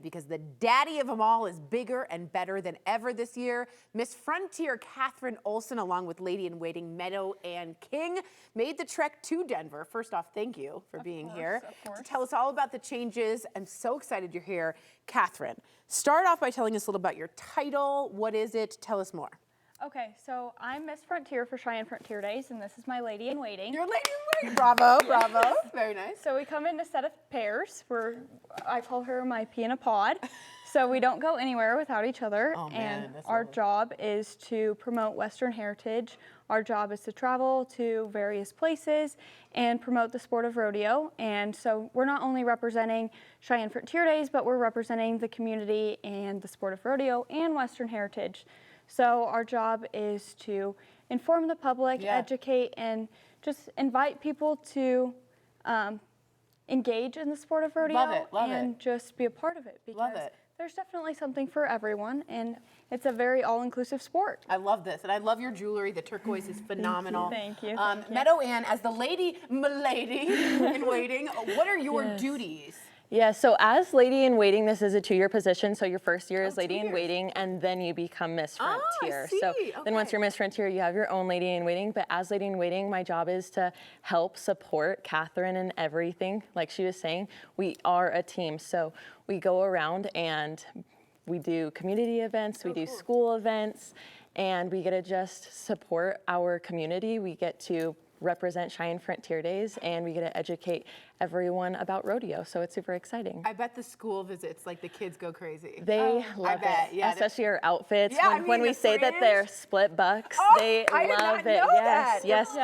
because the daddy of them all is bigger and better than ever this year. Miss Frontier Catherine Olson, along with Lady in Waiting Meadow Ann King, made the trek to Denver. First off, thank you for being here to tell us all about the changes. I'm so excited you're here. Catherine, start off by telling us a little about your title. What is it? Tell us more. Okay, so I'm Miss Frontier for Cheyenne Frontier Days, and this is my Lady in Waiting. You're Lady in Waiting. Bravo, bravo. Very nice. So we come in a set of pairs. I call her my pea in a pod. So we don't go anywhere without each other. Oh, man, and that's our lovely. job is to promote Western heritage. Our job is to travel to various places and promote the sport of rodeo. And so we're not only representing Cheyenne Frontier Days, but we're representing the community and the sport of rodeo and Western heritage. So our job is to inform the public, educate, and just invite people to engage in the sport of rodeo and just be a part of it, because there's definitely something for everyone, and it's a very all-inclusive sport. I love this, and I love your jewelry. The turquoise is phenomenal. Thank you. Meadow Ann, as the lady in waiting, what are your duties? Yeah, so as Lady in Waiting, this is a 2-year position. So your first year is Lady in Waiting, and then you become Miss Frontier. So then once you're Miss Frontier, you have your own Lady in Waiting. But as Lady in Waiting, my job is to help support Catherine in everything. Like she was saying, we are a team. So we go around and we do community events, we do school events, and we get to just support our community. We get to represent Cheyenne Frontier Days, and we get to educate everyone about rodeo, so it's super exciting. I bet the school visits, like the kids go crazy. They love it, especially our outfits. Yeah, when we say that they're split bucks, they love it. Yes.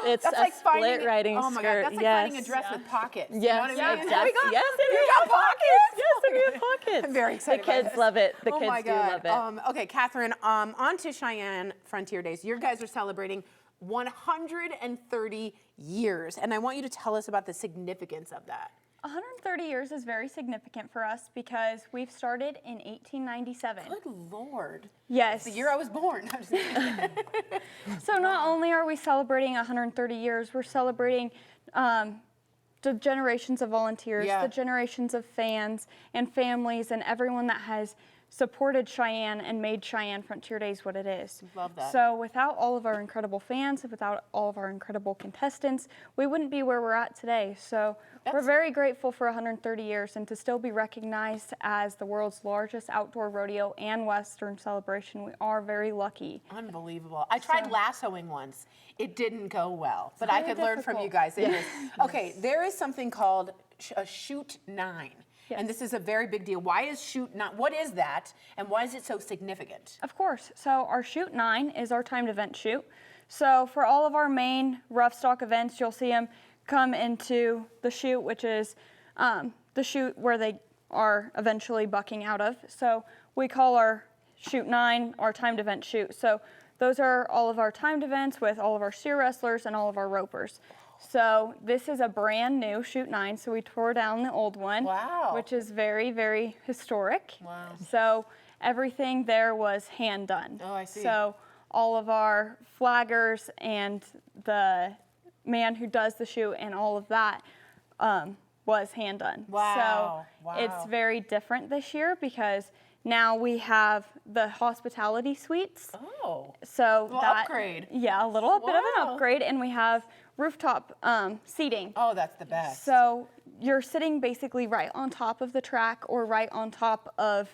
It's that's a like split riding skirt. Oh my God, that's like finding a dress with pockets. Yes, you know what I mean? exactly. Yes, you got pockets. Yes, we have pockets. I'm very excited. The kids love it. The kids my do God. love it. Okay, Catherine, on to Cheyenne Frontier Days. You guys are celebrating 130 years, and I want you to tell us about the significance of that. 130 years is very significant for us because we've started in 1897. Good Lord. Yes. The year I was born. I'm just kidding. So not only are we celebrating 130 years, we're celebrating the generations of volunteers, the generations of fans and families, and everyone that has supported Cheyenne and made Cheyenne Frontier Days what it is. Love that. So without all of our incredible fans, without all of our incredible contestants, we wouldn't be where we're at today. So we're very grateful for 130 years and to still be recognized as the world's largest outdoor rodeo and Western celebration. We are very lucky. Unbelievable. I tried lassoing once. It didn't go well, but I could learn from you guys. Okay, there is something called a shoot 9. Yes. And this is a very big deal. Why is shoot 9? What is that, and why is it so significant? Of course. So our shoot 9 is our timed event shoot. So for all of our main rough stock events, you'll see them come into the shoot, which is the shoot where they are eventually bucking out of. So we call our shoot 9 our timed event shoot. So those are all of our timed events with all of our steer wrestlers and all of our ropers. So this is a brand new shoot 9. So we tore down the old one, which is very, very historic. Wow. So everything there was hand done. Oh, I see. So all of our flaggers and the man who does the shoot and all of that was hand done. Wow. So it's very different this year because now we have the hospitality suites. Oh. So that upgrade. Yeah, a little bit of an upgrade, and we have rooftop seating. Oh, that's the best. So you're sitting basically right on top of the track or right on top of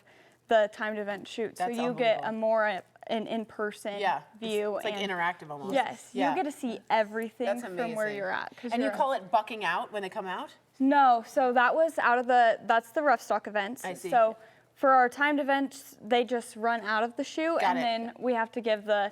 the timed event shoot. That's so you get a more an in-person view. It's like interactive almost. Yes, you get to see everything from where you're at. And you call it bucking out when they come out? No, so that was that's the rough stock events. I see. So for our timed events, they just run out of the shoot, then we have to give the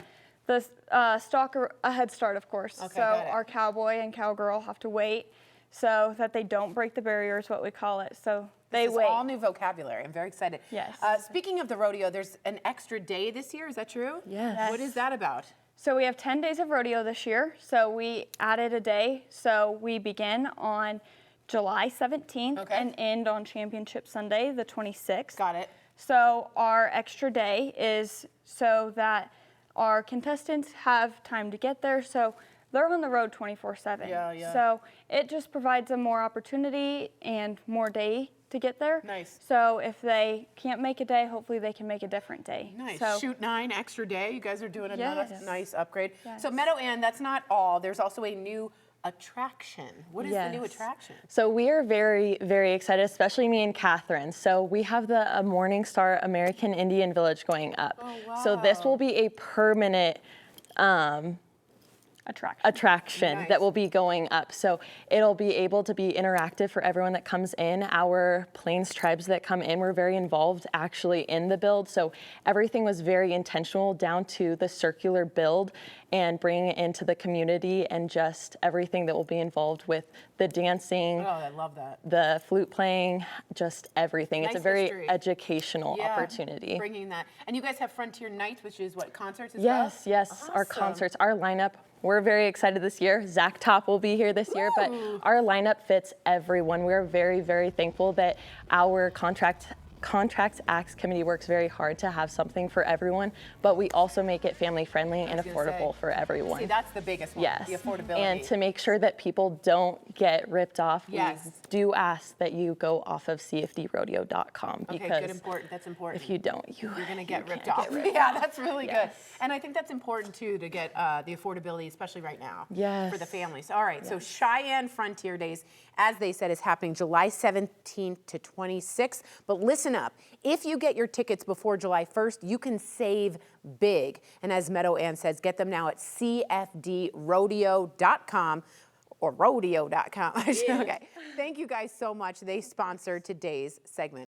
stalker a head start, of course. Okay, so our cowboy and cowgirl have to wait so that they don't break the barrier is what we call it. So they wait. This is all new vocabulary. I'm very excited. Yes. Speaking of the rodeo, there's an extra day this year. Is that true? Yes. What is that about? So we have 10 days of rodeo this year. So we added a day. So we begin on July 17th and end on Championship Sunday, the 26th. Got it. So our extra day is so that our contestants have time to get there. So they're on the road 24/7. Yeah. So it just provides them more opportunity and more day to to get there. Nice. So if they can't make a day, hopefully they can make a different day. Nice. So, Shoot 9 extra day. You guys are doing another Yes. nice upgrade. Yes. So Meadow Ann, that's not all. There's also a new attraction. What is the new Yes. attraction? So we are very, very excited, especially me and Catherine. So we have the Morningstar American Indian Village going up. Oh, So this wow. will be a permanent attraction Nice. that will be going up. So it'll be able to be interactive for everyone that comes in. Our Plains tribes that come in were very involved actually in the build. So everything was very intentional down to the circular build and bringing it into the community and just everything that will be involved with the dancing, Oh, I love that. the flute playing, just everything. It's Nice a very history. educational Yeah, opportunity. Bringing that. And you guys have Frontier Nights, which is what, concerts as Yes, well? yes, our Awesome. concerts, our lineup. We're very excited this year. Zach Top will be here this year, but our lineup fits everyone. We're very, very thankful that our Contract Acts Committee works very hard to have something for everyone, but we also make it family friendly and was gonna affordable say. for everyone. See, that's the biggest one, Yes, the affordability. and to make sure that people don't get ripped off, Yes. we do ask that you go off of cfdrodeo.com Okay, because good, important. That's important. if you don't, You're going to get ripped can't off. get ripped Yeah, that's really Yes. good. And I think that's important too to get the affordability, especially right now. Yes. For the families. All right, so Cheyenne Frontier Days, as they said, is happening July 17th to 26th. But listen up, if you get your tickets before July 1st, you can save big. And as Meadow Ann says, get them now at cfdrodeo.com or rodeo.com. Okay. Thank you guys so much. They sponsored today's segment.